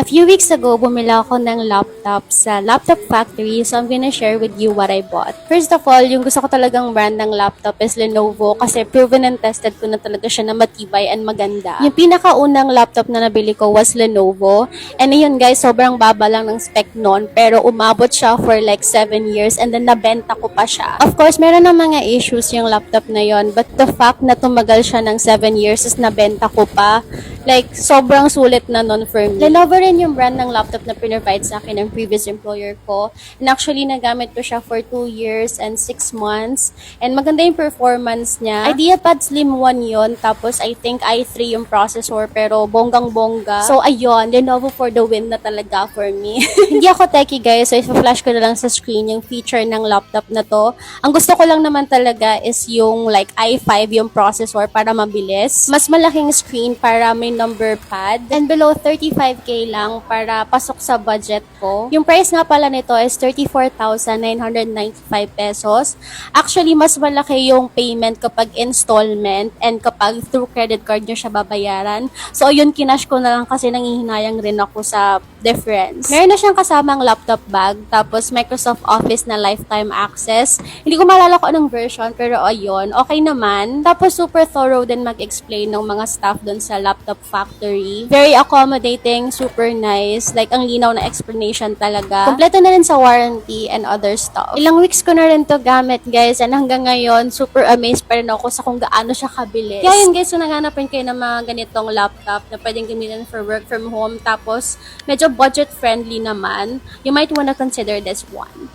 A few weeks ago, bumila ako ng laptop sa Laptop Factory, so I'm gonna share with you what I bought. First of all, yung gusto ko talagang brand ng laptop is Lenovo kasi proven and tested ko na talaga siya na matibay and maganda. Yung pinakaunang laptop na nabili ko was Lenovo. And ayun guys, sobrang baba lang ng spec nun, pero umabot siya for like 7 years and then nabenta ko pa siya. Of course, meron ng mga issues yung laptop na yon, but the fact na tumagal siya ng 7 years is nabenta ko pa, like sobrang sulit na nun for me. Lenovo rin yung brand ng laptop na pinrovide sa akin ng previous employer ko. And actually, nagamit ko siya for 2 years and 6 months. And maganda yung performance niya. IdeaPad Slim 1 yon, tapos I think i3 yung processor, pero bonggang-bongga. So ayun, Lenovo for the win na talaga for me. Hindi ako techie guys, so i-flash ko na lang sa screen yung feature ng laptop na to. Ang gusto ko lang naman talaga is yung like i5 yung processor para mabilis. Mas malaking screen para may number pad. And below 35k lang para pasok sa budget ko. Yung price nga pala nito is 34,995 pesos. Actually, mas malaki yung payment kapag installment and kapag through credit card nyo siya babayaran. So, yun, kinash ko na lang kasi nangihinayang rin ako sa difference. Meron na siyang kasamang laptop bag, tapos Microsoft Office na lifetime access. Hindi ko maalala ko anong version, pero ayun, okay naman. Tapos, super thorough din mag-explain ng mga staff dun sa Laptop Factory. Very accommodating, super nice. Like, ang linaw na explanation talaga. Kompleto na rin sa warranty and other stuff. Ilang weeks ko na rin to gamit, guys. And hanggang ngayon, super amazed pa rin ako sa kung gaano siya kabilis. Kaya yun, guys, kung naghanapin kayo ng mga ganitong laptop na pwedeng gamitin for work from home, tapos medyo budget-friendly naman, you might wanna consider this one.